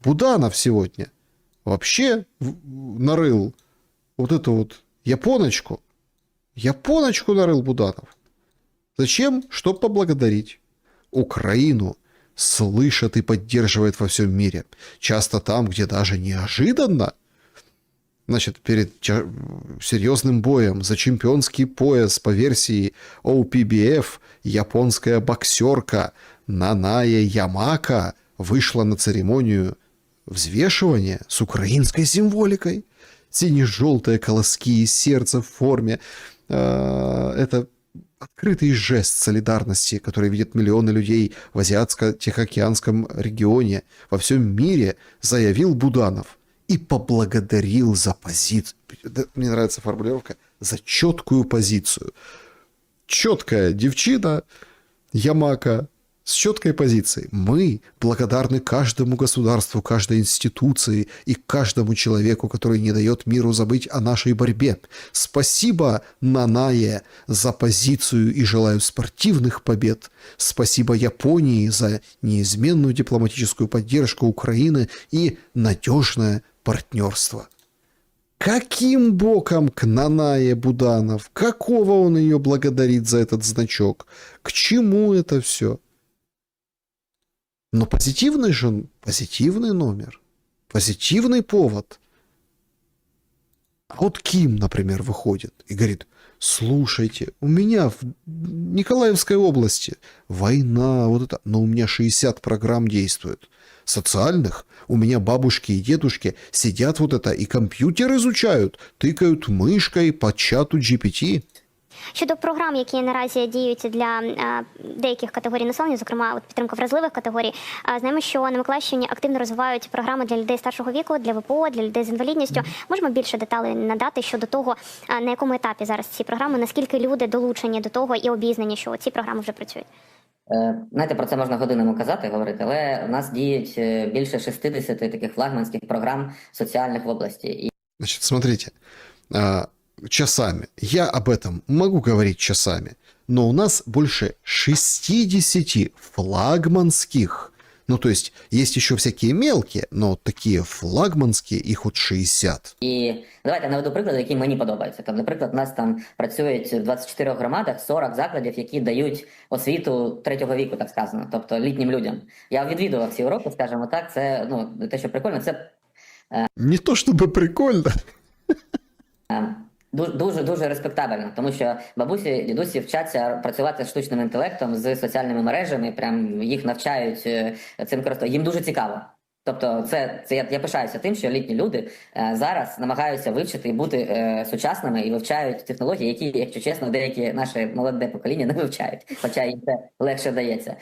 Буданов сегодня вообще нарыл вот эту вот японочку. Японочку нарыл Буданов. Зачем? Чтоб поблагодарить. Украину слышат и поддерживают во всем мире. Часто там, где даже неожиданно. Значит, перед серьезным боем за чемпионский пояс по версии OPBF японская боксерка Наная Ямака вышла на церемонию взвешивания с украинской символикой. Сине-желтые колоски из сердца в форме. Это открытый жест солидарности, который видят миллионы людей в Азиатско-Тихоокеанском регионе, во всем мире, заявил Буданов и поблагодарил за позицию. Мне нравится формулировка. За четкую позицию. Четкая девчина, Ямака, с четкой позицией. Мы благодарны каждому государству, каждой институции и каждому человеку, который не дает миру забыть о нашей борьбе. Спасибо, Нанае, за позицию и желаю спортивных побед. Спасибо Японии за неизменную дипломатическую поддержку Украины и надежное партнерство. Каким боком к Нанае Буданов? Какого он ее благодарит за этот значок? К чему это все? Но позитивный же, позитивный номер, позитивный повод. А вот Ким, например, выходит и говорит: слушайте, у меня в Николаевской области война, вот это, но у меня 60 программ действует. Социальных. У меня бабушки и дедушки сидят вот это и комп'ютер изучають, тикають мишкою по чату GPT. Щодо програм, які наразі діють для деяких категорій населення, зокрема от підтримка вразливих категорій, знаємо, що на Миколаївщині активно розвивають програми для людей старшого віку, для ВПО, для людей з інвалідністю. Можемо більше деталей надати щодо того, на якому етапі зараз ці програми, наскільки люди долучені до того і обізнані, що ці програми вже працюють? Знаєте, про це можна годинами казати, говорити, але у нас діють більше 60 таких флагманських програм соціальних в області. Значит, смотрите, часами. Я об этом могу говорить часами, но у нас больше 60 флагманских. Ну, то есть еще всякие мелкие, но такие флагманські, їх от 60. І давайте наведу приклади, які мені подобаються. Там, наприклад, у нас там працюють в 24 громадах 40 закладів, які дають освіту третього віку, так сказано, тобто літнім людям. Я відвідував ці уроки, скажімо так, це, ну, те, що прикольно, це... Не то, щоб прикольно. Дуже респектабельно, тому що бабусі, дідусі вчаться працювати з штучним інтелектом, з соціальними мережами, прям їх навчають цим користуватися. Їм дуже цікаво. Тобто я пишаюся тим, що літні люди зараз намагаються вивчити і бути сучасними і вивчають технології, які, якщо чесно, деякі наші молоде покоління не вивчають, хоча їм це легше дається.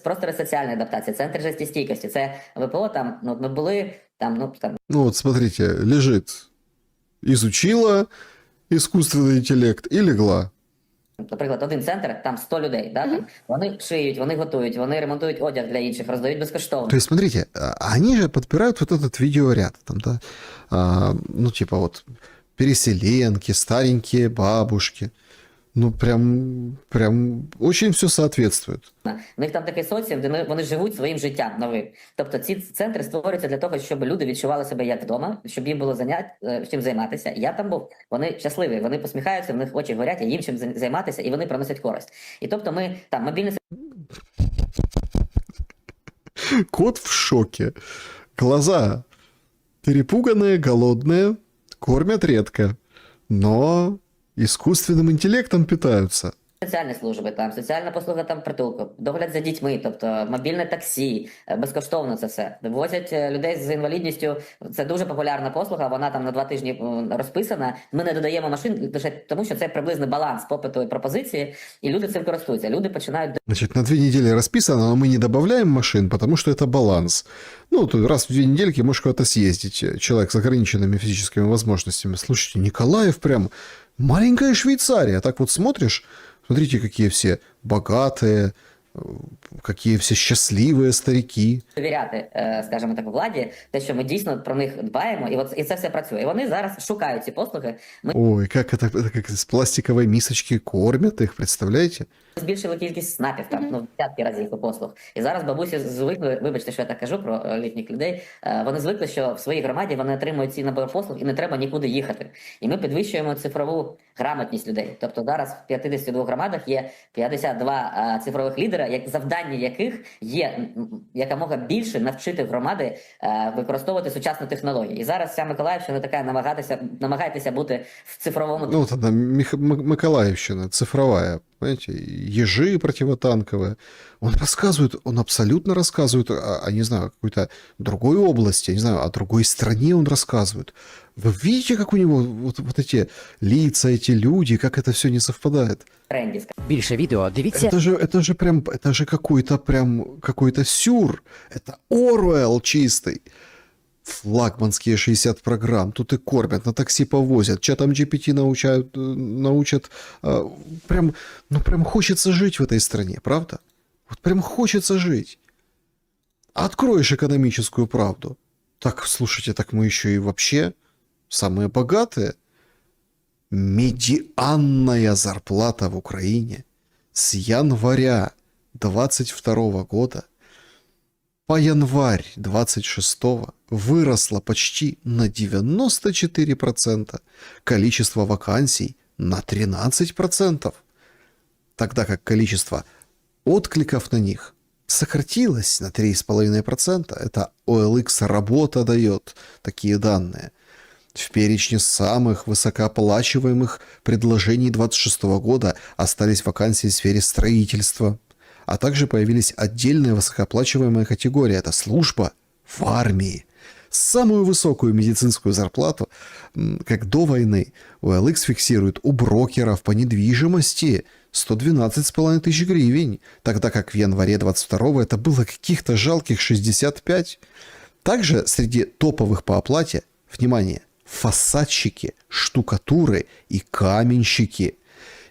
Просто соціальна адаптація, центр життєстійкості, це ВПО, там, ну, ми були, там, Ну, вот смотрите, лежит, изучила искусственный интеллект и легла. Наприклад, один центр, там 100 людей, да? Там, вони шиють, вони готують, вони ремонтують одяг для інших, роздають безкоштовно. То есть, смотрите, они же подбирают вот этот видеоряд, там, да, ну, типа вот переселенки, старенькие бабушки. Ну, прям очень все соответствует. У них там такий соціум, де вони живуть своїм життям новим. Тобто ці центри створюються для того, щоб люди відчували себе як вдома, щоб їм було чим займатися. Я там був. Вони щасливі, вони посміхаються, в них очі горять, а їм чим займатися, і вони приносять користь. І тобто ми там мобільний... Кот в шоке. Глаза перепуганные, голодные, кормят редко, но искусственным интеллектом питаются. Соціальні служби, там, соціальна послуга там притулку, догляд за дітьми, тобто мобільне таксі, безкоштовно це все. Возять людей з інвалідністю, це дуже популярна послуга, вона там на 2 тижні розписана. Ми не додаємо машин лише тому, що це приблизний баланс попиту і пропозиції, і люди цим користуються. Люди починають... Значит, на 2 недели расписано, но мы не добавляем машин, потому что это баланс. Ну, то раз в 2 недельки можешь куда-то съездить, человек с ограниченными физическими возможностями. Слушайте, Николаев прям маленькая Швейцария. Так вот смотришь, смотрите, какие все богатые, какие все счастливые старики. довіряти, скажімо так, владі, те, що ми дійсно про них дбаємо, і це все працює. І вони зараз шукають ці послуги. Ми Ой, как это как из пластиковой мисочки кормят их, представляете? збільшили кількість снапів там, в десятки разів по послуг. І зараз бабусі звикли, вибачте, що я так кажу про літніх людей, вони звикли, що в своїй громаді вони отримують ці набори послуг і не треба нікуди їхати. І ми підвищуємо цифрову грамотність людей. Тобто зараз в 52 громадах є 52 цифрових лідера, завдання яких є якомога більше навчити громади використовувати сучасну технологію. І зараз вся Миколаївщина така намагайтеся бути в цифровому. Ну, вот она, Миколаевщина, цифровая, понимаете, ежи противотанковые. Он рассказывает, он абсолютно рассказывает о не знаю, какой-то другой области, я не знаю, о другой стране он рассказывает. Вы видите, как у него вот эти лица, эти люди, как это все не совпадает? Тренді. Більше відео дивіться. Это же какой-то сюр. Это Оруэлл чистый. Флагманские 60 программ. Тут и кормят, на такси повозят, чатом GPT научат. Прям хочется жить в этой стране, правда? Вот прям хочется жить. Откроешь экономическую правду. Так, слушайте, так мы еще и вообще самые богатые. Медианная зарплата в Украине с января 22 года по январь 26 выросла почти на 94%, количество вакансий на 13%, тогда как количество откликов на них сократилось на 3,5%. Это OLX работа дает такие данные. В перечне самых высокооплачиваемых предложений 26 года остались вакансии в сфере строительства, а также появились отдельные высокооплачиваемые категории. Это служба в армии. Самую высокую медицинскую зарплату, как до войны, OLX фиксирует у брокеров по недвижимости 112,5 тысяч гривен, тогда как в январе 22 это было каких-то жалких 65. Также среди топовых по оплате, внимание, фасадщики, штукатуры и каменщики.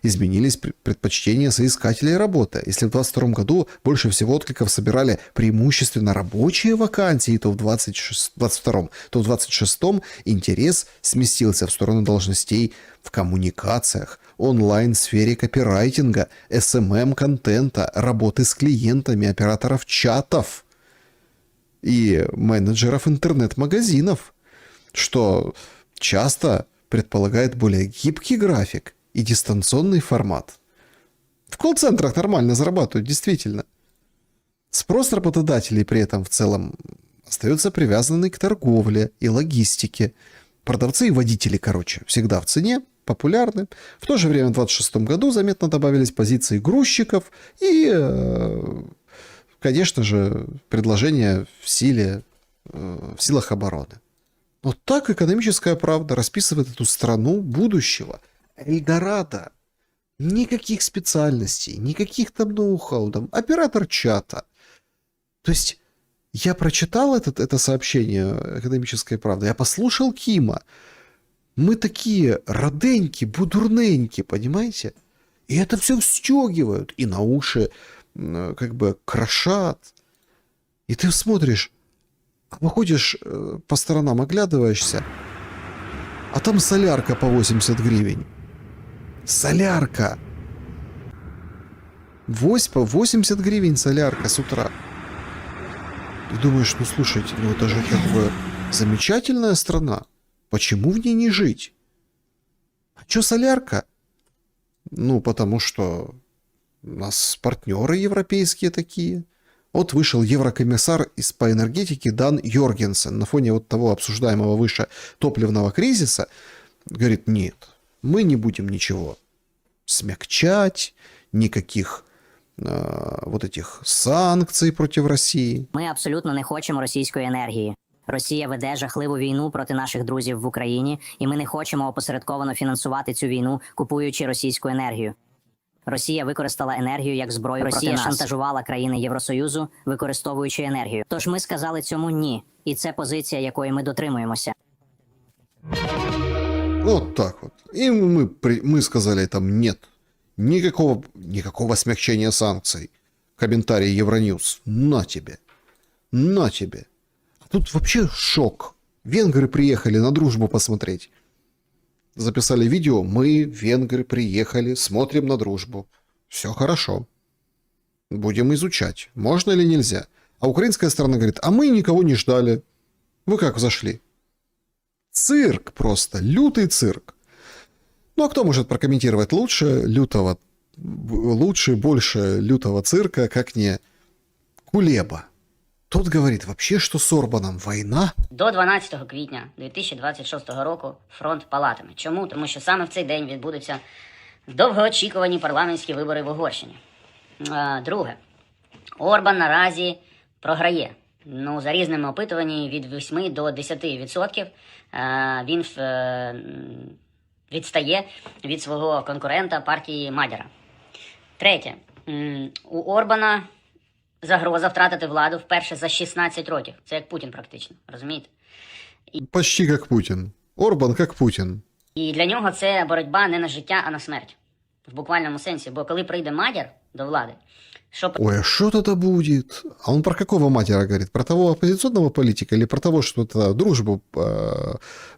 Изменились предпочтения соискателей работы. Если в 2022 году больше всего откликов собирали преимущественно рабочие вакансии, то в 2022, то в 2026 интерес сместился в сторону должностей в коммуникациях, онлайн-сфере копирайтинга, SMM-контента, работы с клиентами, операторов чатов и менеджеров интернет-магазинов, что часто предполагает более гибкий график и дистанционный формат. В колл-центрах нормально зарабатывают, действительно. Спрос работодателей при этом в целом остается привязанный к торговле и логистике. Продавцы и водители, короче, всегда в цене, популярны. В то же время в 2026 году заметно добавились позиции грузчиков и, конечно же, предложения в силах обороны. Вот так экономическая правда расписывает эту страну будущего. Эльдорадо. Никаких специальностей, никаких там ноу-хау, там, оператор чата. То есть я прочитал это сообщение экономической правды, я послушал Кима. Мы такие роденьки, будурненьки, понимаете? И это все встегивают, и на уши как бы крошат. И ты смотришь, выходишь по сторонам, оглядываешься, а там солярка по 80 гривен. Солярка! 80 гривен солярка с утра. И думаешь, ну слушайте, ну это же как бы замечательная страна. Почему в ней не жить? А чё солярка? Ну, потому что у нас партнеры европейские такие. Вот вышел еврокомиссар по энергетике Дан Йоргенсен на фоне вот того обсуждаемого выше топливного кризиса. Говорит, нет, мы не будем ничего смягчать, никаких вот этих санкцій проти Росії. Ми абсолютно не хочемо російської енергії. Росія веде жахливу війну проти наших друзів в Україні, і ми не хочемо опосередковано фінансувати цю війну, купуючи російську енергію. Росія використала енергію як зброю проти нас. Росія шантажувала країни Євросоюзу, використовуючи енергію. Тож ми сказали цьому ні, і це позиція, якої ми дотримуємося. Вот так вот. И мы сказали там нет. Никакого смягчения санкций. комментарий Евроньюз. На тебе. На тебе. Тут вообще шок. Венгры приехали на дружбу посмотреть. Записали видео. Мы, венгры, приехали, смотрим на дружбу. Все хорошо. Будем изучать, можно или нельзя. А украинская сторона говорит, а мы никого не ждали. Вы как зашли? Цирк просто, лютый цирк. Ну а кто может прокомментировать лучше больше лютого цирка, как не Кулеба? Тот говорит вообще, что с Орбаном война. До 12 квітня 2026 року фронт палатиме. Чому? Тому що саме в цей день відбудуться довгоочікувані парламентські вибори в Угорщині. Друге. Орбан наразі програє. Ну, за різними опитуваннями від 8 до 10% він відстає від свого конкурента партії Мадяра. Третє. У Орбана загроза втратити владу вперше за 16 років. Це як Путін практично, розумієте? Почти как Путин. Орбан как Путин. І для нього це боротьба не на життя, а на смерть. В буквальному сенсі. Бо коли прийде Мадяр до влади, що Ой, а что это будет? А он про какого матера говорит? Про того оппозиционного политика или про того, что это дружбу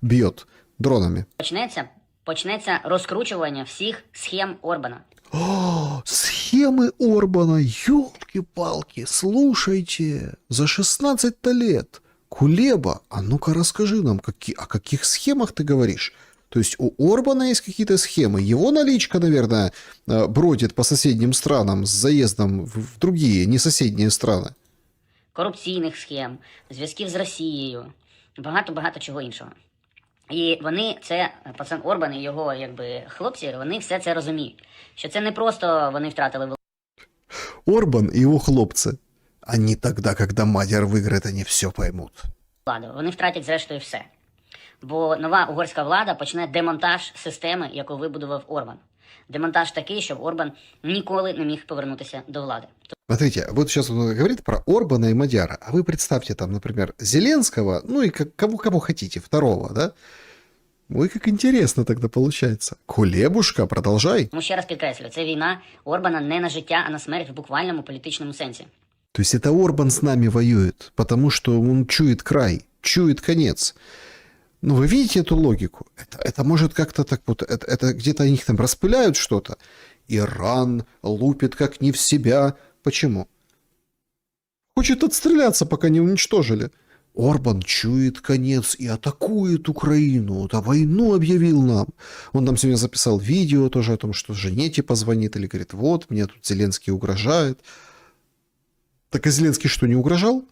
бьет дронами? почнеться розкручування всіх схем Орбана. О, схемы Орбана, ёлки-палки, слушайте, за 16 лет. Кулеба, а ну-ка расскажи нам, о каких схемах ты говоришь? То есть у Орбана есть какие-то схемы. Его наличка, наверное, бродит по соседним странам с заездом в другие, не соседние страны. Корупційних схем, зв'язків з Росією, багато-багато чого іншого. І вони це, пацан Орбан і його хлопці, вони все це розуміють. Що це не просто вони втратили Орбан и его хлопцы. Они тогда, когда Мадяр выиграет, они все поймут. владу. Вони втратять зрештою все. Бо нова угорська влада почне демонтаж системи, яку вибудував Орбан. Демонтаж такий, щоб Орбан ніколи не міг повернутися до влади. Смотрите, вот сейчас он говорит про Орбана и Мадяра, а вы представьте там, например, Зеленского, ну и кого хотите, второго, да? Ой, как интересно тогда получается. Кулебушка, продолжай. Тому ще раз підкреслюю, це війна Орбана не на життя, а на смерть в буквальному політичному сенсі. То есть это Орбан с нами воюет, потому что он чует край, чует конец. Ну, вы видите эту логику? Это может как-то так вот, это где-то они там распыляют что-то. Иран лупит как не в себя. Почему? Хочет отстреляться, пока не уничтожили. Орбан чует конец и атакует Украину. Да войну объявил нам. Он нам сегодня записал видео тоже о том, что жене типа звонит или говорит, вот, мне тут Зеленский угрожает. Так а Зеленский что, не угрожал?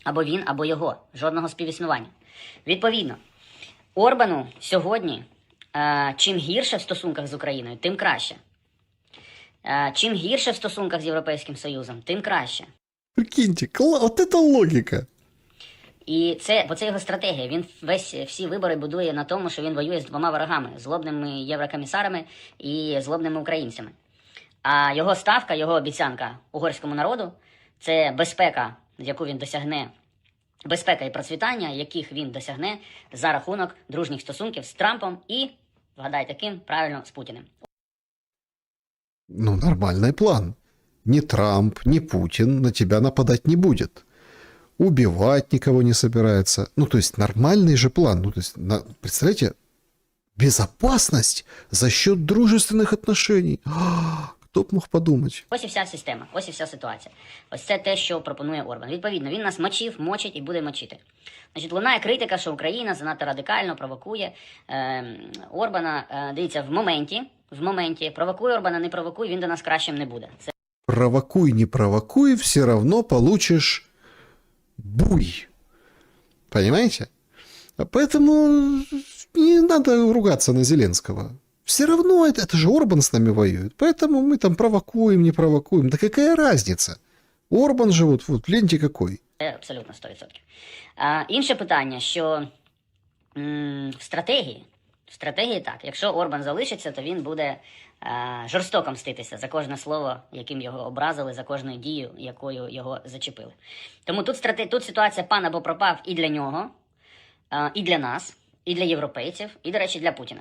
Або він, або його. Жодного співіснування. Відповідно, Орбану сьогодні чим гірше в стосунках з Україною, тим краще. Чим гірше в стосунках з Європейським Союзом, тим краще. Прикиньте, вот это логика. І бо це його стратегія. Він всі вибори будує на тому, що він воює з двома ворогами – злобними єврокомісарами і злобними українцями. А його ставка, його обіцянка угорському народу – це безпека, яку він досягне, безпека і процвітання, яких він досягне за рахунок дружніх стосунків з Трампом і, вгадайте ким, правильно, з Путіним. Ну, нормальный план. Ни Трамп, ни Путин на тебя нападать не будет. Убивать никого не собирается. Ну, то есть нормальный же план. Ну, то есть, представляете, безопасность за счет дружественных отношений. Хто б мог подумати? Ось і вся система, ось і вся ситуація. Ось це те, що пропонує Орбан. Відповідно, він нас мочив, мочить і буде мочити. Значить, лунає критика, що Україна занадто радикально провокує Орбана. Дивіться, в моменті, провокуй Орбана, не провокуй, він до нас кращим не буде. Це Провокуй, не провокуй, все равно получишь буй. Понимаете? Поэтому не надо ругаться на Зеленского. Все равно это же Орбан с нами воюет. Поэтому мы там провокуем, не провокуем. Да какая разница? Орбан же вот гляньте какой. абсолютно 100%. Інше питання, що в стратегії так, якщо Орбан залишиться, то він буде жорстоко мститися за кожне слово, яким його образили, за кожну дію, якою його зачепили. Тому тут ситуація пан або пропав і для нього, і для нас, і для європейців, і, до речі, для Путіна.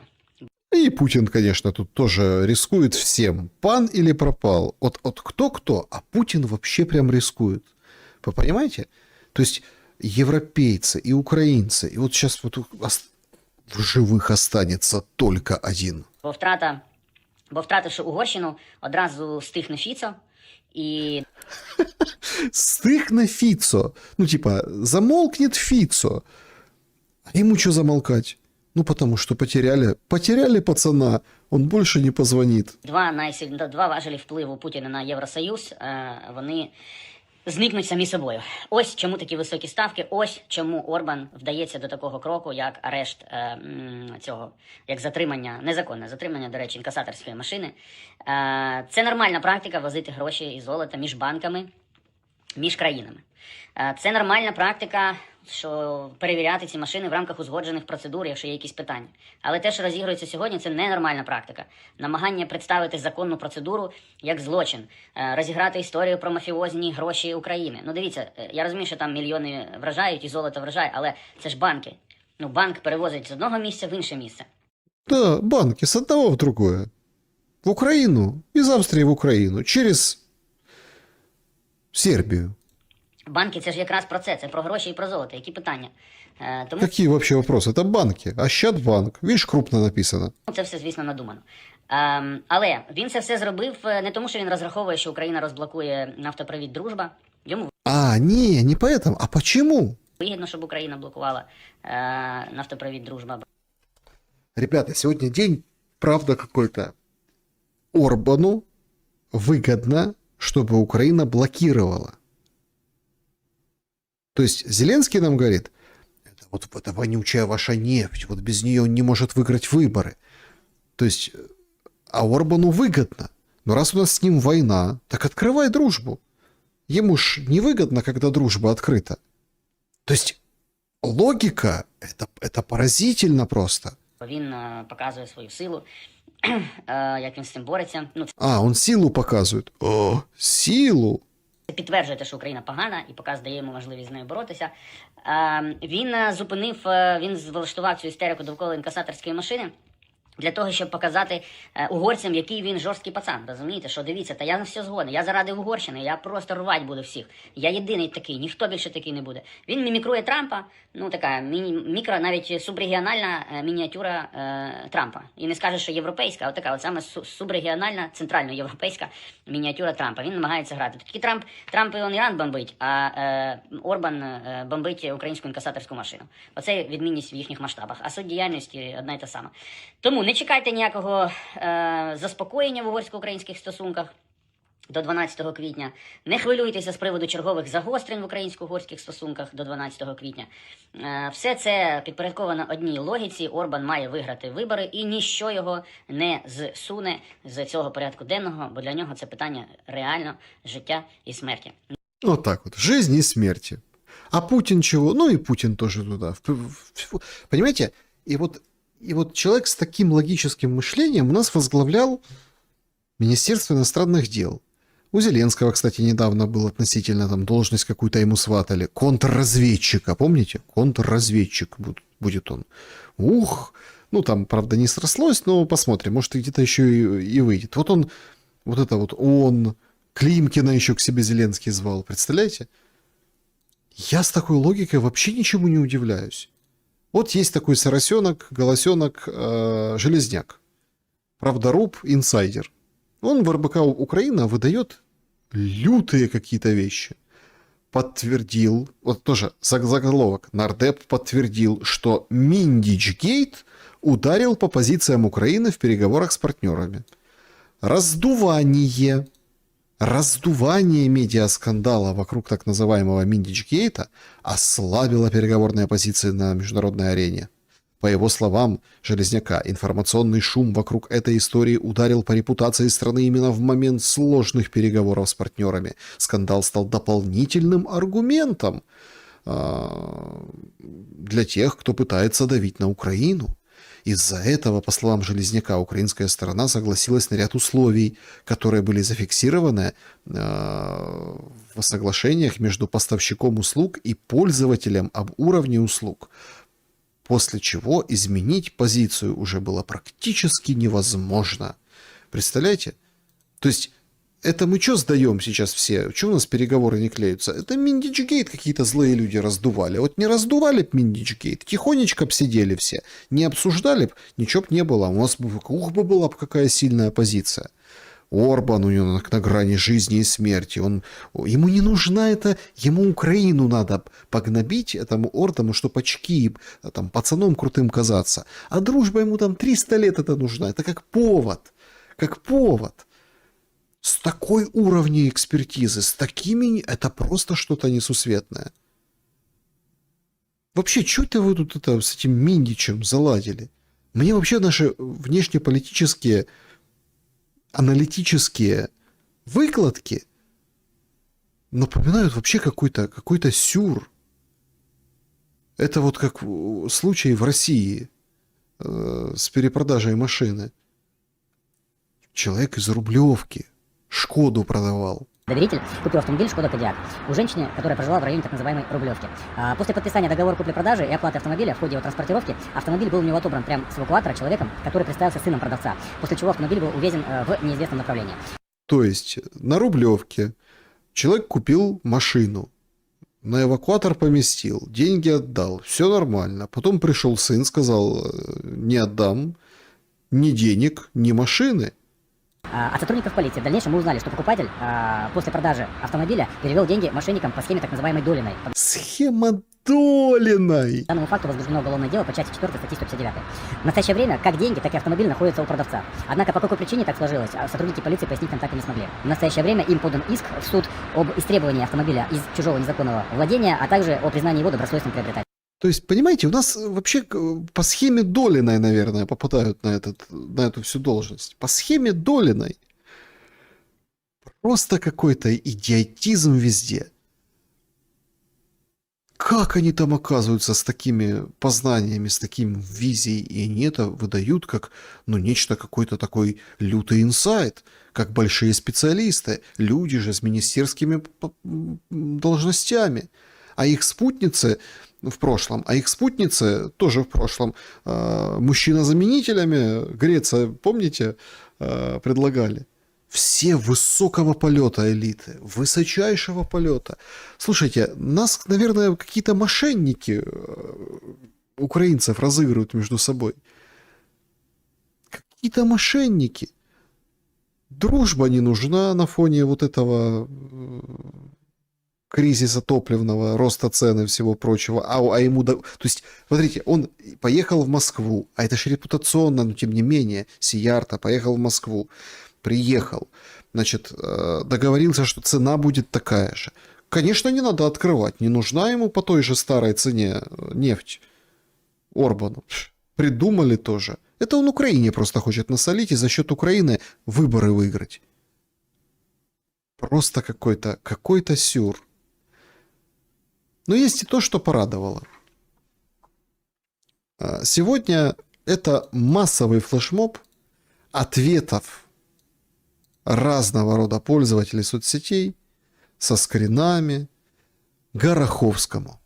И Путин, конечно, тут тоже рискует всем. Пан или пропал. Вот кто-кто, а Путин вообще прям рискует. Вы понимаете? То есть европейцы и украинцы, и вот сейчас вот в живых останется только один. Бо втративши Угорщину, одразу стихне Фіцо, і Стыхно Фицо. Ну, типа, замолкнет Фицо. А ему что замолкать? Ну, потому что потеряли пацана, он больше не позвонит. два важелі впливу Путіна на Євросоюз, вони зникнуть самі собою. Ось чому такі високі ставки, ось чому Орбан вдається до такого кроку, як арешт як затримання, незаконне затримання, до речі, інкасаторської машини. Це нормальна практика возити гроші і золото між банками, між країнами. Це нормальна практика, що перевіряти ці машини в рамках узгоджених процедур, якщо є якісь питання. Але те, що розігрується сьогодні, це ненормальна практика. Намагання представити законну процедуру як злочин, розіграти історію про мафіозні гроші України. Ну дивіться, я розумію, що там мільйони вражають і золото вражає, але це ж банки. Ну, банк перевозить з одного місця в інше місце. Да, банки с одного в другое. В Украину, из Австрии в Украину, через Сербию. Банки – це ж якраз про це про гроші і про золото. Які питання? Тому Какие вообще вопросы? Это банки. Ощадбанк. Видишь, крупно написано. це все, звісно, надумано. Але він це все зробив не тому, що він розраховує, що Україна розблокує нафтопровід «Дружба». Йому Не поэтому. А почему? вигідно, щоб Україна блокувала нафтопровід «Дружба». Ребята, сегодня день, правда, какой-то. Орбану выгодно, чтобы Украина блокировала. То есть Зеленский нам говорит, это вот эта вонючая ваша нефть, вот без нее он не может выиграть выборы. То есть, а Орбану выгодно. Но раз у нас с ним война, так открывай дружбу. Ему ж невыгодно, когда дружба открыта. То есть логика, это поразительно просто. Він показує свою силу, як він з цим бореться. Ну, Он силу показывает. О, силу. це підтверджує те, що Україна погана, і показ дає йому можливість з нею боротися. Він влаштував цю істерику довкола інкасаторської машини для того, щоб показати угорцям, який він жорсткий пацан. Розумієте, що дивіться, та я на все згоден, я заради Угорщини, я просто рвать буду всіх. Я єдиний такий, ніхто більше такий не буде. Він мімікрує Трампа, ну така мікро, навіть субрегіональна мініатюра Трампа. І не скажеш, що європейська, а от така от саме субрегіональна, центральноєвропейська мініатюра Трампа. Він намагається грати. Такий Трамп і Іран бомбить, а Орбан бомбить українську інкасаторську машину. Оце відмінність в їхніх масштабах. А суть діяльності одна й та сама. Тому не чекайте ніякого заспокоєння в угорсько-українських стосунках до 12 квітня. Не хвилюйтеся з приводу чергових загострень в українсько-угорських стосунках до 12 квітня. Все це підпорядковано одній логіці. Орбан має виграти вибори і ніщо його не зсуне з цього порядку денного, бо для нього це питання реально життя і смерті. Вот так вот. Жизнь и смерти. А Путин чего? Ну и Путин тоже туда. Понимаете? И вот человек с таким логическим мышлением у нас возглавлял Министерство иностранных дел. У Зеленского, кстати, недавно был относительно там должность какую-то ему сватали. Контрразведчика, помните? Контрразведчик будет он. Ух! Ну, там, правда, не срослось, но посмотрим. Может, где-то еще и выйдет. Вот он, вот это вот он, Климкина еще к себе Зеленский звал. Представляете? Я с такой логикой вообще ничему не удивляюсь. Вот есть такой соросенок, голосенок, Железняк. Правдоруб, инсайдер. Он в РБК Украина выдает лютые какие-то вещи. Подтвердил, вот тоже заголовок, нардеп подтвердил, что Миндичгейт ударил по позициям Украины в переговорах с партнерами. Раздувание медиаскандала вокруг так называемого Миндичгейта ослабило переговорные позиции на международной арене. По его словам, Железняка, информационный шум вокруг этой истории ударил по репутации страны именно в момент сложных переговоров с партнерами. Скандал стал дополнительным аргументом для тех, кто пытается давить на Украину. Из-за этого, по словам Железняка, украинская сторона согласилась на ряд условий, которые были зафиксированы в соглашениях между поставщиком услуг и пользователем об уровне услуг. после чего изменить позицию уже было практически невозможно. Представляете? То есть, это мы что сдаем сейчас все? Чего у нас переговоры не клеются? Это Миндичгейт какие-то злые люди раздували. Вот не раздували б Миндичгейт, тихонечко б сидели все, не обсуждали б, ничего б не было. У нас бы, была бы какая сильная позиция. Орбан у него на грани жизни и смерти. Ему не нужна это, ему Украину надо погнобить, этому Орбану, чтобы очки, там, пацаном крутым казаться. А дружба ему там 300 лет это нужна. Это как повод. Как повод. С такой уровнем экспертизы, с такими... Это просто что-то несусветное. Вообще, что это вы тут с этим Миндичем заладили? Мне вообще наши внешнеполитические, аналитические выкладки напоминают вообще какой-то сюр. Это вот как случай в России с перепродажей машины. Человек из Рублевки Шкоду продавал. Доверитель купил автомобиль Шкода Кодиак у женщины, которая прожила в районе так называемой Рублевки. После подписания договора купли-продажи и оплаты автомобиля в ходе его транспортировки автомобиль был у него отобран прямо с эвакуатора человеком, который представился сыном продавца, после чего автомобиль был увезен в неизвестном направлении. То есть на Рублевке человек купил машину, на эвакуатор поместил, деньги отдал, все нормально. Потом пришел сын, сказал, не отдам ни денег, ни машины. От сотрудников полиции в дальнейшем мы узнали, что покупатель после продажи автомобиля перевел деньги мошенникам по схеме так называемой Долиной. Схема Долиной! По данному факту возбуждено уголовное дело по части 4 статьи 159. В настоящее время как деньги, так и автомобиль находятся у продавца. Однако по какой причине так сложилось, сотрудники полиции пояснить нам так и не смогли. В настоящее время им подан иск в суд об истребовании автомобиля из чужого незаконного владения, а также о признании его добросовестным приобретателем. То есть, понимаете, у нас вообще по схеме Долиной, наверное, попадают на эту всю должность. По схеме Долиной. Просто какой-то идиотизм везде. Как они там оказываются с такими познаниями, с таким визией, и они это выдают как, нечто, какой-то такой лютый инсайт, как большие специалисты, люди же с министерскими должностями. А их спутницы тоже в прошлом, мужчина-заменителями Греция, помните, предлагали? Все высокого полета элиты, высочайшего полета. Слушайте, нас, наверное, какие-то мошенники украинцев разыгрывают между собой. Какие-то мошенники. Дружба не нужна на фоне вот этого кризиса топливного, роста цен и всего прочего. А ему... То есть, смотрите, он поехал в Москву, а это же репутационно, но тем не менее, Сиярта поехал в Москву. Приехал, значит, договорился, что цена будет такая же. Конечно, не надо открывать, не нужна ему по той же старой цене нефть Орбану. Придумали тоже. Это он Украине просто хочет насолить и за счет Украины выборы выиграть. Просто какой-то сюр. Но есть и то, что порадовало. Сегодня это массовый флешмоб ответов разного рода пользователей соцсетей со скринами Гороховскому.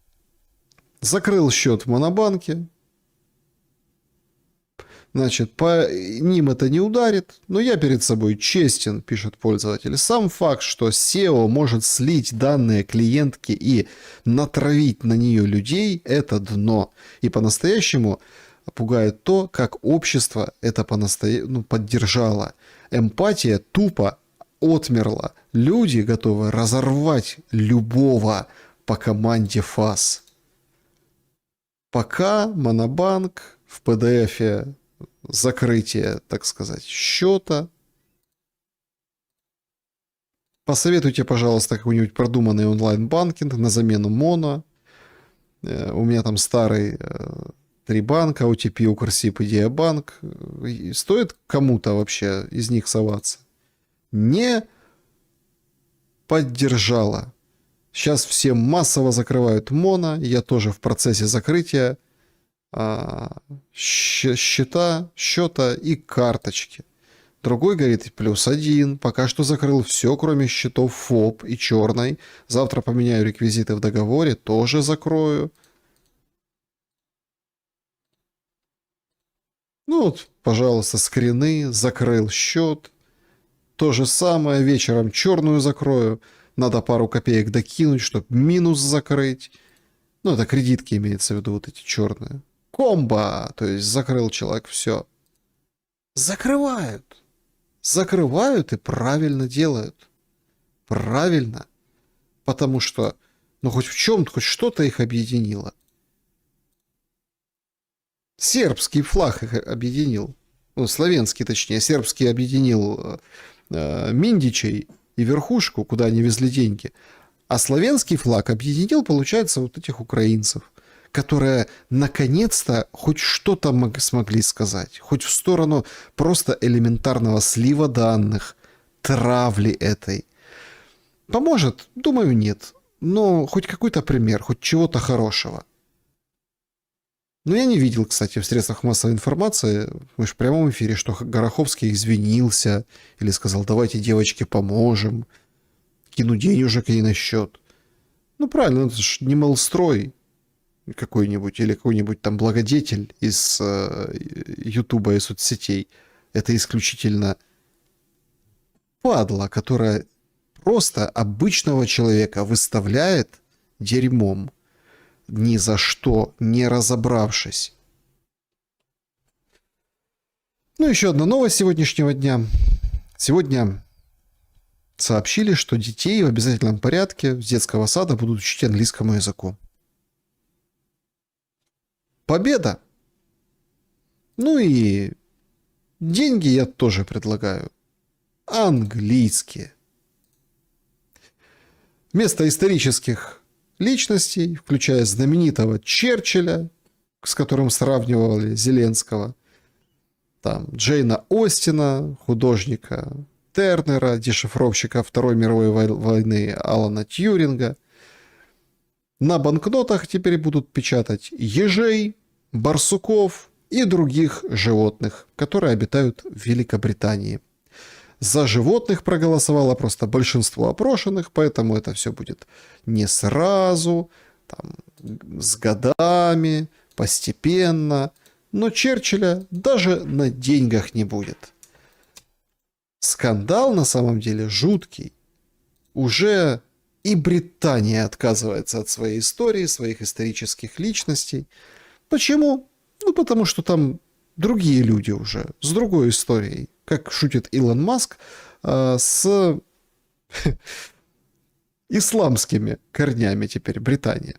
Закрыл счет в Монобанке. Значит, по ним это не ударит, но я перед собой честен, пишет пользователь. Сам факт, что SEO может слить данные клиентки и натравить на нее людей, это дно. И по-настоящему пугает то, как общество это поддержало. Эмпатия тупо отмерла. Люди готовы разорвать любого по команде ФАС. Пока Монобанк в PDF закрытие, так сказать, счета. Посоветуйте, пожалуйста, какой-нибудь продуманный онлайн-банкинг на замену Моно. У меня там старый 3 банка, OTP, Укрсиб и Диабанк. Стоит кому-то вообще из них соваться? Не поддержала. Сейчас все массово закрывают Моно. Я тоже в процессе закрытия счета и карточки. Другой говорит, +1. Пока что закрыл все, кроме счетов ФОП и черной. Завтра поменяю реквизиты в договоре, тоже закрою. Ну вот, пожалуйста, скрины, закрыл счет. То же самое, вечером черную закрою. Надо пару копеек докинуть, чтобы минус закрыть. Ну, это кредитки имеется в виду, вот эти черные. Комбо, то есть закрыл человек, все. Закрывают. Закрывают и правильно делают. Правильно. Потому что, ну, хоть в чем-то, хоть что-то их объединило. Сербский флаг их объединил. Ну, славянский, точнее. Сербский объединил Миндичей и верхушку, куда они везли деньги. А славянский флаг объединил, получается, вот этих украинцев, которые наконец-то хоть что-то смогли сказать. Хоть в сторону просто элементарного слива данных, травли этой. Поможет? Думаю, нет. Но хоть какой-то пример, хоть чего-то хорошего. Но я не видел, кстати, в средствах массовой информации, мы же в прямом эфире, что Гороховский извинился или сказал, давайте, девочки, поможем, кину денежек ей на счет. Ну, правильно, это же не Молстрой какой-нибудь или какой-нибудь там благодетель из Ютуба и соцсетей. Это исключительно падла, которая просто обычного человека выставляет дерьмом, ни за что не разобравшись. Ну, еще одна новость сегодняшнего дня. Сегодня сообщили, что детей в обязательном порядке с детского сада будут учить английскому языку. Победа! Ну и деньги я тоже предлагаю. Английские. Вместо исторических личностей, включая знаменитого Черчилля, с которым сравнивали Зеленского, там Джейна Остина, художника Тернера, дешифровщика Второй мировой войны Алана Тьюринга. На банкнотах теперь будут печатать ежей, барсуков и других животных, которые обитают в Великобритании. За животных проголосовало просто большинство опрошенных, поэтому это все будет не сразу, там, с годами, постепенно. Но Черчилля даже на деньгах не будет. Скандал на самом деле жуткий. Уже и Британия отказывается от своей истории, своих исторических личностей. Почему? Ну, потому что там другие люди уже, с другой историей. Как шутит Илон Маск, с исламскими корнями теперь Британия.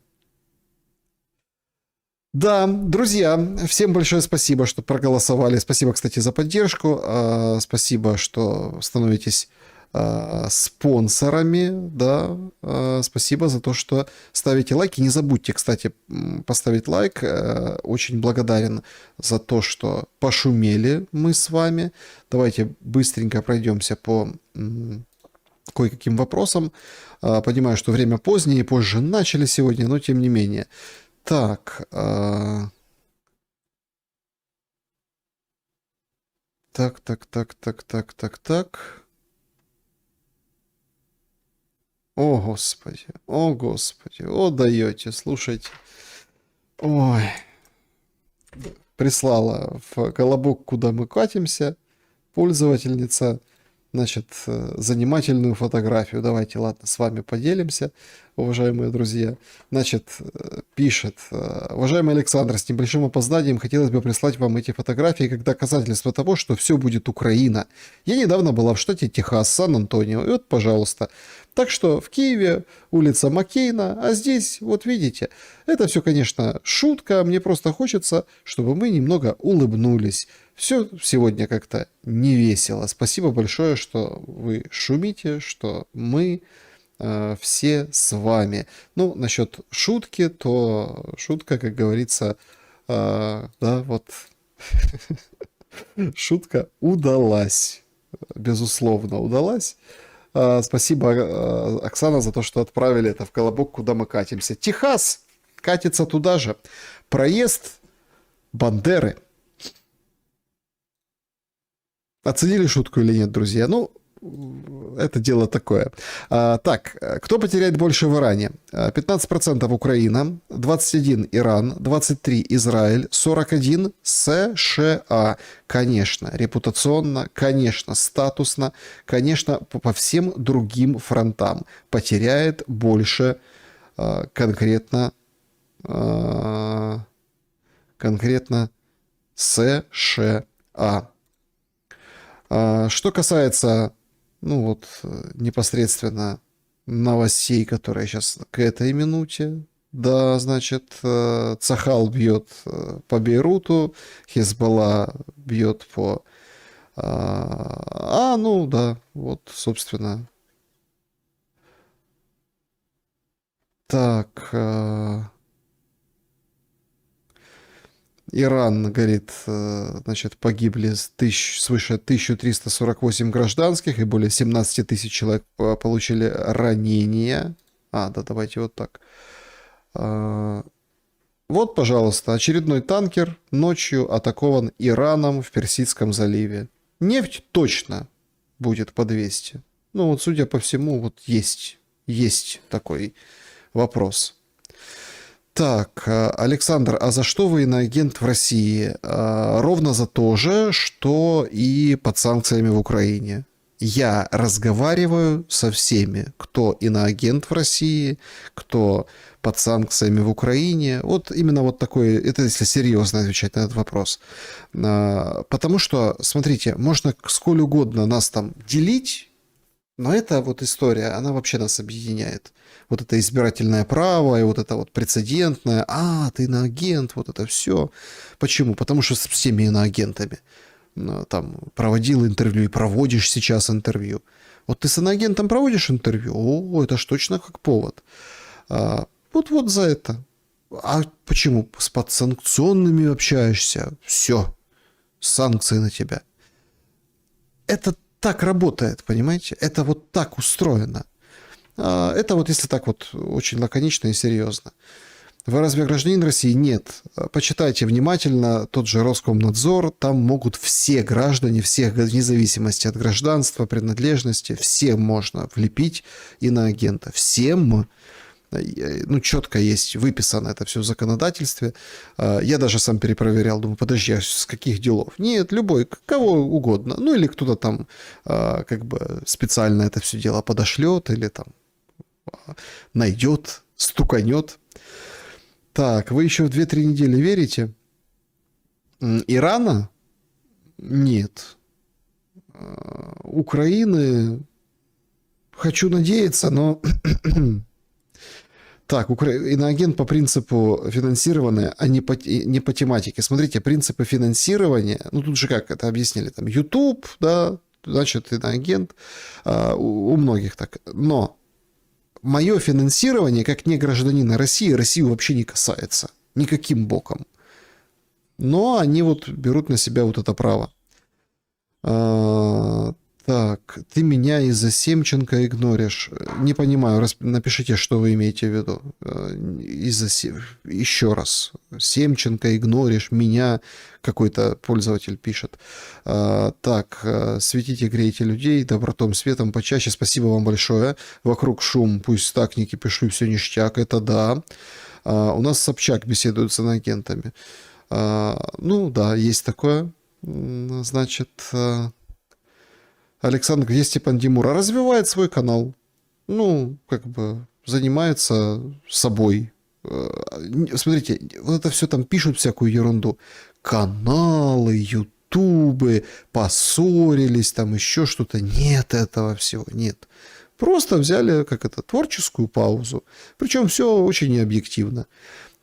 Да, друзья, всем большое спасибо, что проголосовали. Спасибо, кстати, за поддержку. Спасибо, что становитесь спонсорами. Да, спасибо за то, что ставите лайки. Не забудьте, кстати, поставить лайк. Очень благодарен за то, что пошумели мы с вами. Давайте быстренько пройдемся по кое-каким вопросам. Понимаю, что время позднее, позже начали сегодня, но тем не менее. Так. Так. О, Господи, о, даете, слушайте. Ой. Прислала в колобок, куда мы катимся, пользовательница, значит, занимательную фотографию. Давайте, ладно, с вами поделимся, уважаемые друзья. Значит, пишет: уважаемый Александр, с небольшим опозданием хотелось бы прислать вам эти фотографии как доказательство того, что все будет Украина. Я недавно была в штате Техас, Сан-Антонио, и вот, пожалуйста. Так что в Киеве улица Маккейна, а здесь, вот видите, это все, конечно, шутка. Мне просто хочется, чтобы мы немного улыбнулись. Все сегодня как-то не весело. Спасибо большое, что вы шумите, что мы все с вами. Ну, насчет шутки, то шутка, как говорится, да, вот, шутка удалась. Безусловно, удалась. Спасибо, Оксана, за то, что отправили это в колобок, куда мы катимся. Техас катится туда же. Проезд Бандеры. Оценили шутку или нет, друзья? Ну, это дело такое. Так, кто потеряет больше в Иране? 15% Украина, 21% Иран, 23% Израиль, 41% США. Конечно, репутационно, конечно, статусно, конечно, по всем другим фронтам потеряет больше конкретно США. Что касается, ну вот, непосредственно новостей, которые сейчас к этой минуте, да, значит, Цахал бьет по Бейруту, Хезболла бьет по... ну да, вот, собственно. Так... Иран, говорит, значит, погибли свыше 1348 гражданских и более 17 тысяч человек получили ранения. Да, давайте вот так. Вот, пожалуйста, очередной танкер ночью атакован Ираном в Персидском заливе. Нефть точно будет по 200. Ну вот, судя по всему, вот есть такой вопрос. Так, Александр, а за что вы иноагент в России? Ровно за то же, что и под санкциями в Украине. Я разговариваю со всеми, кто иноагент в России, кто под санкциями в Украине. Вот именно вот такой, это если серьезно отвечать на этот вопрос. Потому что, смотрите, можно сколь угодно нас там делить, но эта вот история, она вообще нас объединяет. Вот это избирательное право и вот это вот прецедентное, ты иноагент, вот это все. Почему? Потому что с всеми иноагентами там проводил интервью и проводишь сейчас интервью. Вот ты с иноагентом проводишь интервью, это ж точно как повод. Вот за это. А почему? С подсанкционными общаешься, все, санкции на тебя. Это так работает, понимаете? Это вот так устроено. Это вот если так вот очень лаконично и серьезно. Вы разве гражданин России? Нет. Почитайте внимательно тот же Роскомнадзор. Там могут все граждане, всех, вне зависимости от гражданства, принадлежности, всем можно влепить иноагента. Всем. Ну, четко есть выписано это все в законодательстве. Я даже сам перепроверял, думаю, подожди, а с каких делов? Нет, любой, кого угодно. Ну, или кто-то там как бы специально это все дело подошлет, или там найдет, стуканет. Так, вы еще в 2-3 недели верите? Ирана? Нет. Украины? Хочу надеяться, но... Так, иноагент по принципу финансирования, а не по тематике. Смотрите, принципы финансирования, ну тут же как это объяснили, там YouTube, да, значит, иноагент, у многих так. Но мое финансирование, как не гражданина России, Россию вообще не касается. Никаким боком. Но они вот берут на себя вот это право. Так, ты меня из-за Семченко игноришь. Не понимаю, напишите, что вы имеете в виду. Еще раз. Семченко игноришь, меня какой-то пользователь пишет. Так, светите, грейте людей, добротом, светом почаще. Спасибо вам большое. Вокруг шум, пусть так не кипишу, все ништяк, это да. У нас Собчак беседует с иноагентами. Ну да, есть такое. Значит... Александр, где Степан Димура? Развивает свой канал. Ну, как бы занимается собой. Смотрите, вот это все там пишут всякую ерунду. Каналы, ютубы, поссорились, там еще что-то. Нет этого всего, нет. Просто взяли, творческую паузу. Причем все очень необъективно.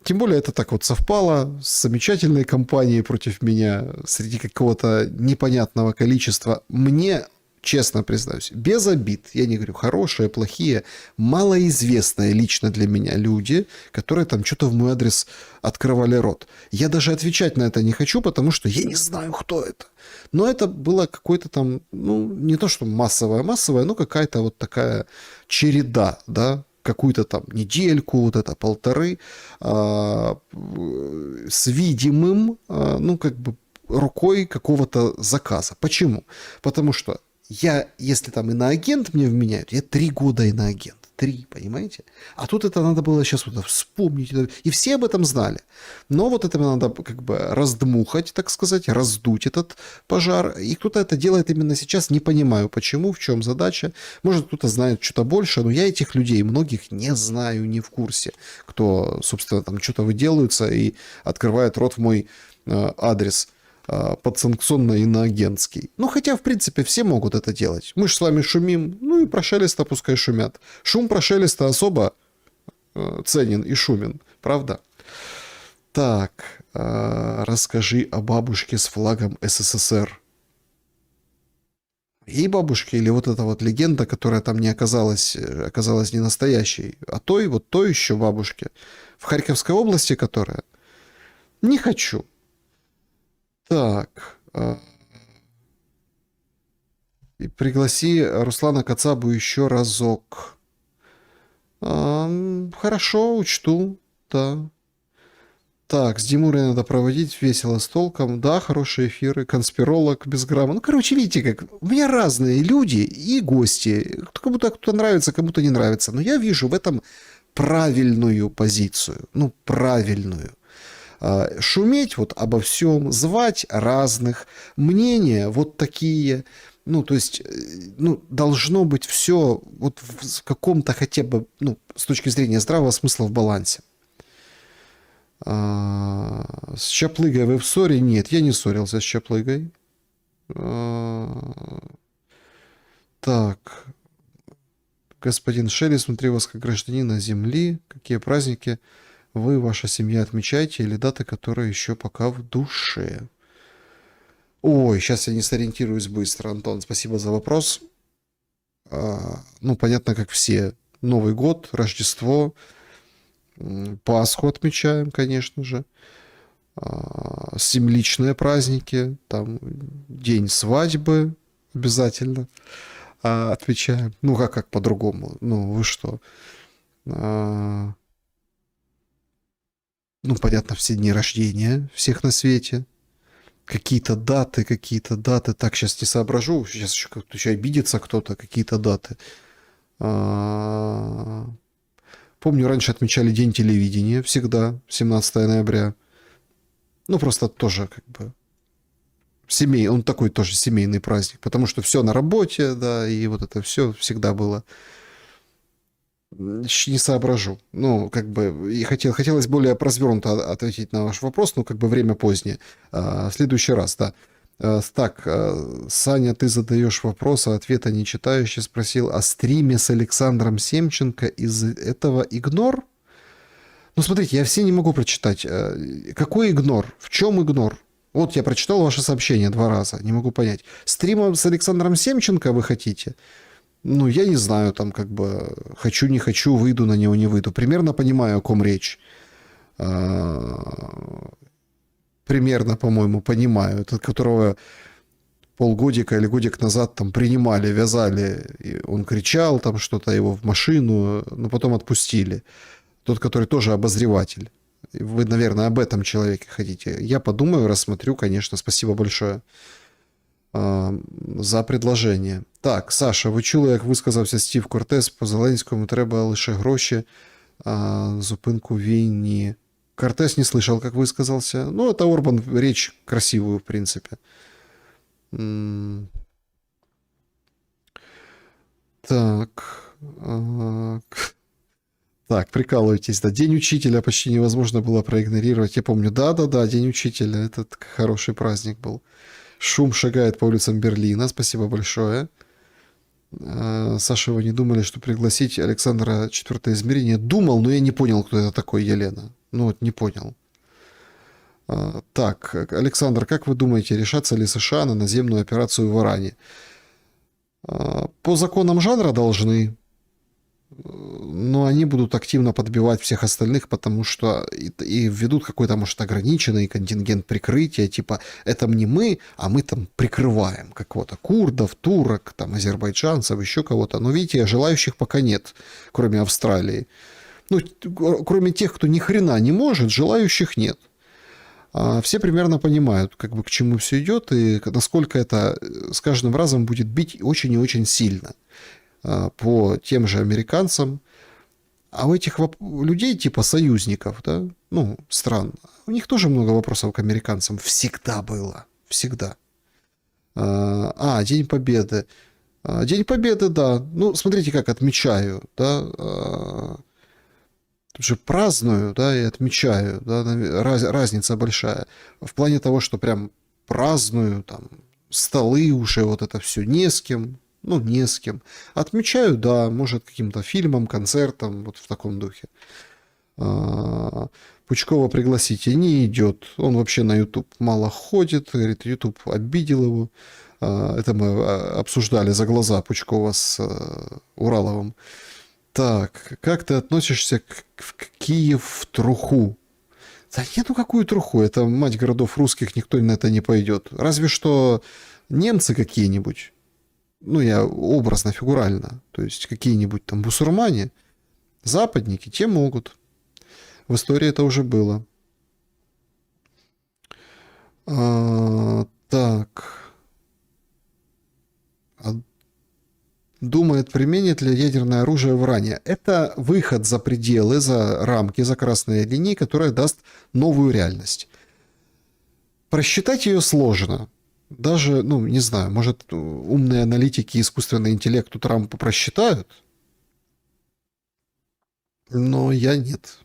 Тем более это так вот совпало с замечательной кампанией против меня среди какого-то непонятного количества. Мне... Честно признаюсь, без обид, я не говорю хорошие, плохие, малоизвестные лично для меня люди, которые там что-то в мой адрес открывали рот. Я даже отвечать на это не хочу, потому что я не знаю, кто это. Но это было какое-то там, ну, не то что массовое, но какая-то вот такая череда, да, какую-то там недельку, вот это полторы, с видимым, ну, как бы, рукой какого-то заказа. Почему? Потому что я, если там иноагент мне вменяют, я 3 года иноагент. 3, понимаете? А тут это надо было сейчас вот вспомнить. И все об этом знали. Но вот это надо как бы раздмухать, так сказать, раздуть этот пожар. И кто-то это делает именно сейчас. Не понимаю, почему, в чем задача. Может, кто-то знает что-то больше, но я этих людей многих не знаю, не в курсе. Кто, собственно, там что-то выделывается и открывает рот в мой адрес подсанкционно-иноагентский. Ну, хотя, в принципе, все могут это делать. Мы же с вами шумим, ну и про Шелеста пускай шумят. Шум про Шелеста особо ценен и шумен, правда? Так, расскажи о бабушке с флагом СССР. Ей бабушке или вот эта вот легенда, которая там не оказалась не настоящей, а той еще бабушке в Харьковской области, которая? Не хочу. Так. И пригласи Руслана Кацабу еще разок. Хорошо, учту, да. Так, с Димурой надо проводить весело, с толком. Да, хорошие эфиры, конспиролог без грамма. Ну, короче, видите, как у меня разные люди и гости. Кому-то кто-то нравится, кому-то не нравится. Но я вижу в этом правильную позицию. Ну, правильную. Шуметь вот обо всем, звать разных, мнения вот такие. Ну, то есть, ну, должно быть все вот в каком-то хотя бы, ну, с точки зрения здравого смысла в балансе. С Чаплыгой вы в ссоре? Нет, я не ссорился с Чаплыгой. Так. Господин Шелли, смотри вас как гражданина Земли. Какие праздники вы, ваша семья отмечаете или даты, которые еще пока в душе? Ой, сейчас я не сориентируюсь быстро, Антон. Спасибо за вопрос. Ну, понятно, как все. Новый год, Рождество, Пасху отмечаем, конечно же. Семиличные праздники, там день свадьбы обязательно отмечаем. Ну, как по-другому? Ну, вы что? Ну, понятно, все дни рождения всех на свете. Какие-то даты. Так, сейчас не соображу. Сейчас еще обидится кто-то. Какие-то даты. Помню, раньше отмечали День телевидения. Всегда. 17 ноября. Ну, просто тоже как бы он такой тоже семейный праздник. Потому что все на работе, да, и вот это все всегда было. Не соображу. Ну, как бы, и хотелось более развернуто ответить на ваш вопрос, но как бы время позднее. В следующий раз, да. Так, Саня, ты задаешь вопрос, а ответа не читающий спросил о стриме с Александром Семченко. Из этого игнор? Ну, смотрите, я все не могу прочитать. Какой игнор? В чем игнор? Вот я прочитал ваше сообщение 2 раза, не могу понять. Стрима с Александром Семченко вы хотите? Ну, я не знаю, там как бы хочу, не хочу, выйду на него, не выйду. Примерно понимаю, о ком речь. Примерно, по-моему, понимаю. Этот, которого полгодика или годик назад там принимали, вязали. И он кричал там что-то, его в машину, но потом отпустили. Тот, который тоже обозреватель. Вы, наверное, об этом человеке хотите. Я подумаю, рассмотрю, конечно. Спасибо большое за предложення. Так, Саша, ви чули, як висказався Стів Кортес по Зеленському, треба лише гроші, зупинку війні. Кортес не слышал, как высказался. Ну, это Орбан, речь красивую, в принципе. Так. Так, прикалывайтесь, да. День учителя почти невозможно было проигнорировать. Я помню, да, День учителя. Это хороший праздник был. Шум шагает по улицам Берлина. Спасибо большое. Саша, вы не думали, что пригласить Александра Четвертое измерение? Думал, но я не понял, кто это такой, Елена. Ну вот, не понял. Так, Александр, как вы думаете, решатся ли США на наземную операцию в Иране? По законам жанра должны, но они будут активно подбивать всех остальных, потому что и введут какой-то, может, ограниченный контингент прикрытия, типа, это не мы, а мы там прикрываем какого-то курдов, турок, там, азербайджанцев, еще кого-то. Но, видите, желающих пока нет, кроме Австралии. Ну, кроме тех, кто ни хрена не может, желающих нет. все примерно понимают, как бы к чему все идет и насколько это с каждым разом будет бить очень и очень сильно по тем же американцам. А у этих людей, типа союзников, да, ну, стран, у них тоже много вопросов к американцам. Всегда было. Всегда. День Победы. День Победы, да. Ну, смотрите, как отмечаю, да. Тут же праздную, да, и отмечаю, да, разница большая. В плане того, что прям праздную, там, столы уже, вот это все не с кем, ну, не с кем. Отмечаю, да, может, каким-то фильмом, концертом, вот в таком духе. Пучкова пригласите, не идет. Он вообще на YouTube мало ходит, говорит, YouTube обидел его. Это мы обсуждали за глаза Пучкова с Ураловым. Так, как ты относишься к Киев в труху? Да нет, ну какую труху? Это мать городов русских, никто на это не пойдет. Разве что немцы какие-нибудь. Ну, я образно, фигурально. То есть какие-нибудь там бусурмане, западники, те могут. В истории это уже было. Так. Думает, применит ли ядерное оружие в Иране. Это выход за пределы, за рамки, за красные линии, которая даст новую реальность. Просчитать ее сложно. Даже, ну, не знаю, может, умные аналитики и искусственный интеллект у Трампа просчитают? Но я нет.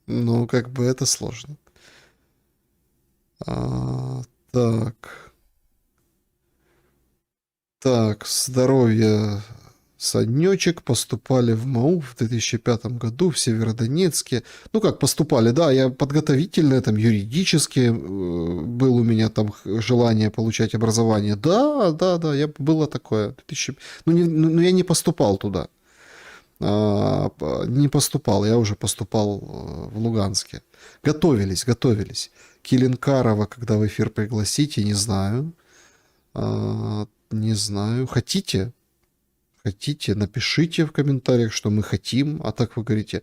Ну, как бы это сложно. Так. Так, здоровье. Саднёчек поступали в МАУ в 2005 году в Северодонецке. Ну, как поступали, да, я подготовительно, там, юридически был у меня там желание получать образование. Да, было такое. Ну, я не поступал туда. Не поступал, я уже поступал в Луганске. Готовились. Киленкарова, когда в эфир пригласите, не знаю. Не знаю. Хотите, напишите в комментариях, что мы хотим. А так вы говорите,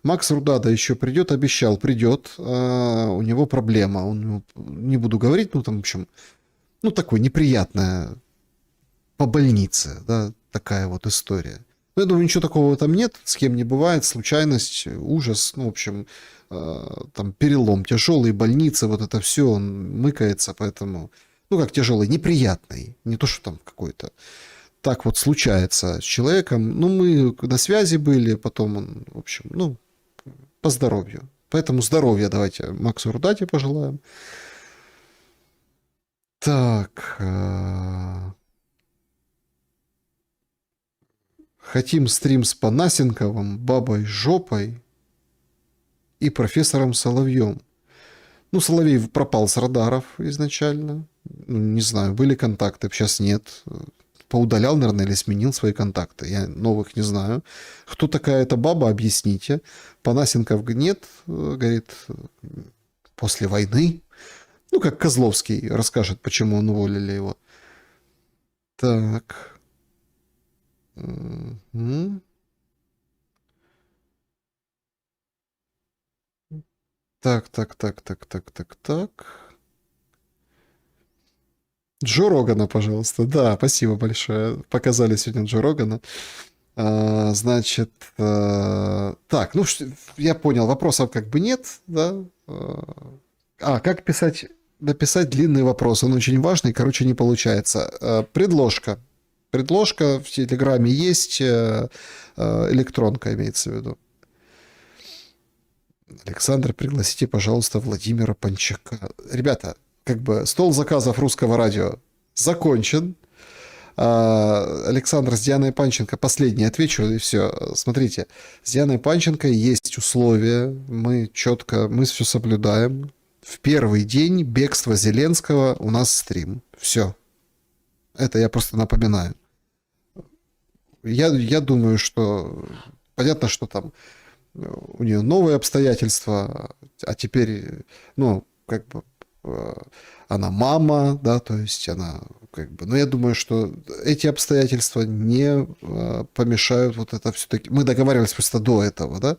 Макс Рудада еще придет, обещал, придет. У него проблема. Не буду говорить, ну там, в общем, ну такой неприятная по больнице, да, такая вот история. Ну, я думаю, ничего такого там нет, с кем не бывает, случайность, ужас, ну, в общем, там перелом тяжелый, больница, вот это все, он мыкается, поэтому, ну, как тяжелый, неприятный, не то, что там какой-то. Так вот случается с человеком. Ну, мы на связи были, потом он, в общем, ну, по здоровью. Поэтому здоровья давайте Максу Рудате пожелаем. Так. Хотим стрим с Панасенковым, бабой Жопой и профессором Соловьем. Ну, Соловей пропал с радаров изначально. Ну, не знаю, были контакты, сейчас нет. Поудалял, наверное, или сменил свои контакты. Я новых не знаю. Кто такая эта баба, объясните. Панасенков нет, говорит, после войны. Ну, как Козловский расскажет, почему он уволили его. Так. Так. Джо Рогана, пожалуйста. Да, спасибо большое. Показали сегодня Джо Рогана. Значит, так, ну, я понял, вопросов как бы нет, да. Как написать длинный вопрос? Он очень важный, короче, не получается. Предложка. Предложка в Телеграме есть, электронка имеется в виду. Александр, пригласите, пожалуйста, Владимира Панчака. Ребята, как бы стол заказов русского радио закончен. Александр, с Дианой Панченко, последний отвечу, и все. Смотрите, с Дианой Панченко есть условия, мы все соблюдаем. В первый день бегства Зеленского у нас стрим. Все. Это я просто напоминаю. Я думаю, что понятно, что там у нее новые обстоятельства, а теперь, ну, как бы она мама, да, то есть она как бы... Но я думаю, что эти обстоятельства не помешают вот это все-таки... Мы договаривались просто до этого, да,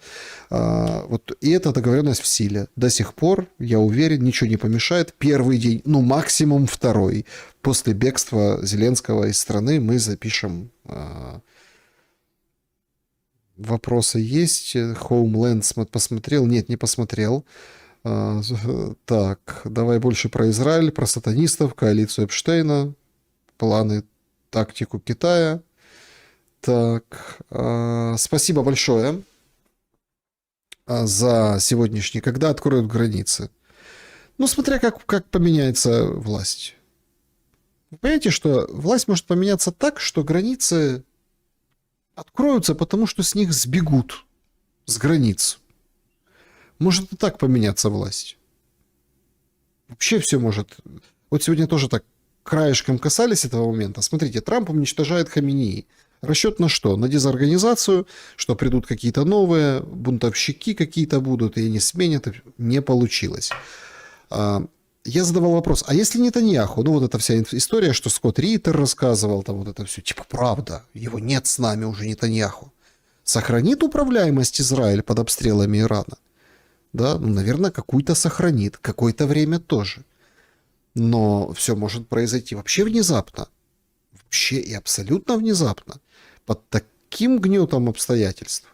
вот, и эта договоренность в силе. До сих пор, я уверен, ничего не помешает. Первый день, ну, максимум второй, после бегства Зеленского из страны мы запишем... Вопросы есть. Homeland посмотрел? Нет, не посмотрел. Так, давай больше про Израиль, про сатанистов, коалицию Эпштейна, планы, тактику Китая. Так, спасибо большое за сегодняшний. Когда откроют границы? Ну, смотря как поменяется власть. Вы понимаете, что власть может поменяться так, что границы откроются, потому что с них сбегут с границ. Может и так поменяться власть. Вообще все может. Вот сегодня тоже так краешком касались этого момента. Смотрите, Трамп уничтожает Хаменеи. Расчет на что? На дезорганизацию, что придут какие-то новые, бунтовщики какие-то будут, и они сменят. Не получилось. Я задавал вопрос, а если Нетаньяху, ну вот эта вся история, что Скотт Риттер рассказывал, там вот это все, типа правда, его нет с нами уже Нетаньяху, сохранит управляемость Израиля под обстрелами Ирана? Да, ну, наверное, какую-то сохранит, какое-то время тоже. Но все может произойти вообще внезапно. Вообще и абсолютно внезапно. Под таким гнетом обстоятельств.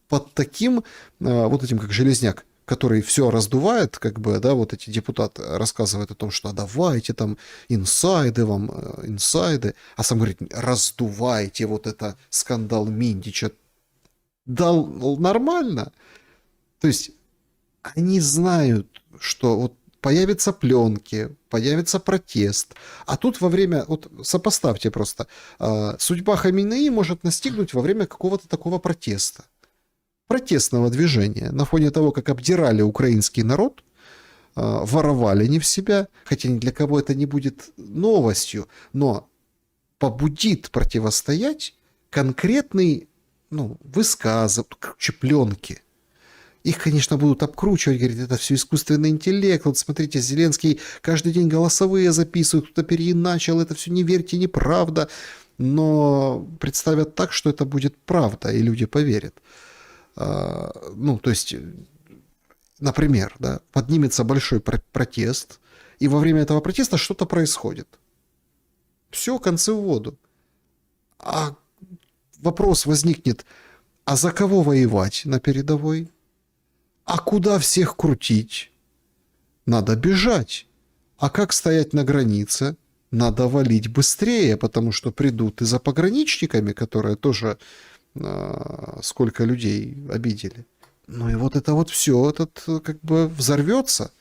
Под таким, вот этим как Железняк, который все раздувает, как бы, да, вот эти депутаты рассказывают о том, что давайте там инсайды вам, инсайды, а сам говорит, раздувайте вот это скандал Минтича. Да, нормально. То есть они знают, что вот появятся пленки, появится протест, а тут во время, вот сопоставьте просто, судьба Хаминеи может настигнуть во время какого-то такого протеста. Протестного движения на фоне того, как обдирали украинский народ, воровали не в себя, хотя ни для кого это не будет новостью, но побудит противостоять конкретный, ну, высказывания, короче, пленки. Их, конечно, будут обкручивать, говорить, это все искусственный интеллект. Вот смотрите, Зеленский каждый день голосовые записывает, кто-то переиначил, это все не верьте, неправда. Но представят так, что это будет правда, и люди поверят. Ну, то есть, например, да, поднимется большой протест, и во время этого протеста что-то происходит. Все, концы в воду. А вопрос возникнет, а за кого воевать на передовой? А куда всех крутить? Надо бежать. А как стоять на границе? Надо валить быстрее, потому что придут и за пограничниками, которые тоже сколько людей обидели. Ну и вот это вот все, этот как бы взорвется.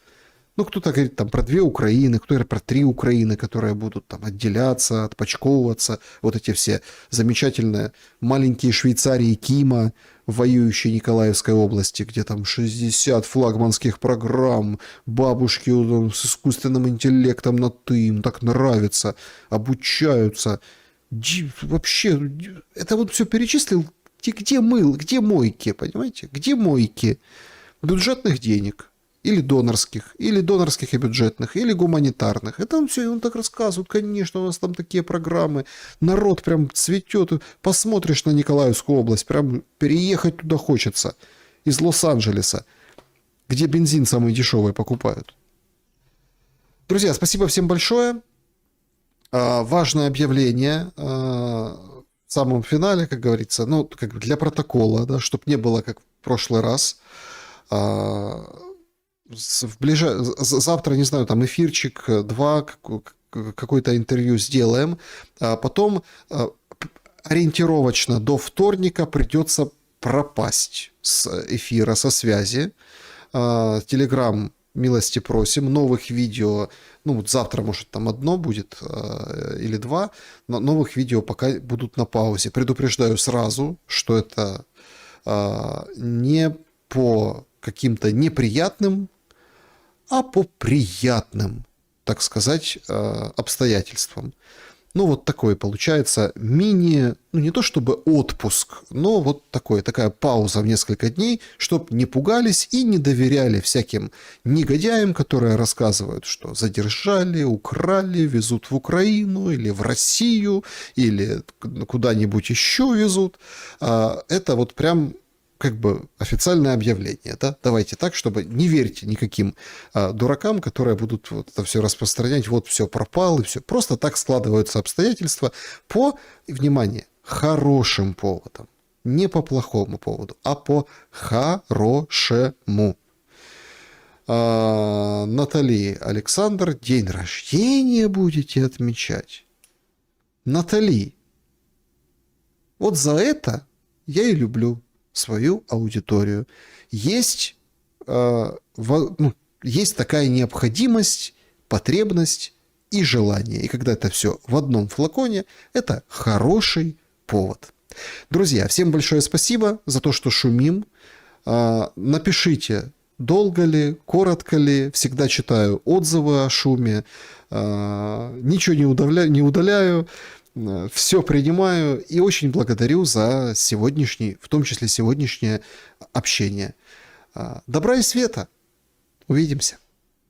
Ну, кто-то говорит там про 2 Украины, кто-то про 3 Украины, которые будут там отделяться, отпочковываться. Вот эти все замечательные маленькие Швейцарии Кима, воюющие Николаевской области, где там 60 флагманских программ, бабушки с искусственным интеллектом на «ты», им так нравится, обучаются. Вообще, это вот все перечислил. Где мойки, понимаете? Где мойки бюджетных денег? Или донорских и бюджетных, или гуманитарных. Это он все, он так рассказывает, конечно, у нас там такие программы. Народ прям цветет. Посмотришь на Николаевскую область, прям переехать туда хочется. Из Лос-Анджелеса, где бензин самый дешевый покупают. Друзья, спасибо всем большое. Важное объявление в самом финале, как говорится, ну, как бы для протокола, да, чтобы не было как в прошлый раз. Завтра, не знаю, там эфирчик, 2, какое-то интервью сделаем. Потом ориентировочно до вторника придется пропасть с эфира, со связи. Телеграм, милости просим. Новых видео, ну вот завтра, может, там 1 будет или 2, но новых видео пока будут на паузе. Предупреждаю сразу, что это не по каким-то неприятным, а по приятным, так сказать, обстоятельствам. Ну, вот такой получается мини, ну, не то чтобы отпуск, но вот такая пауза в несколько дней, чтобы не пугались и не доверяли всяким негодяям, которые рассказывают, что задержали, украли, везут в Украину или в Россию, или куда-нибудь еще везут. Это вот прям как бы официальное объявление, да? Давайте так, чтобы не верьте никаким дуракам, которые будут вот это все распространять, вот все пропало, и все. Просто так складываются обстоятельства по, внимание, хорошим поводам. Не по плохому поводу, а по хорошему. Натали Александр, день рождения будете отмечать. Натали, вот за это я и люблю свою аудиторию. Есть такая необходимость, потребность и желание. И когда это все в одном флаконе, это хороший повод. Друзья, всем большое спасибо за то, что шумим. Напишите, долго ли, коротко ли. Всегда читаю отзывы о шуме. Ничего не удаляю. Все принимаю и очень благодарю за сегодняшний, в том числе сегодняшнее общение. Добра и света. Увидимся.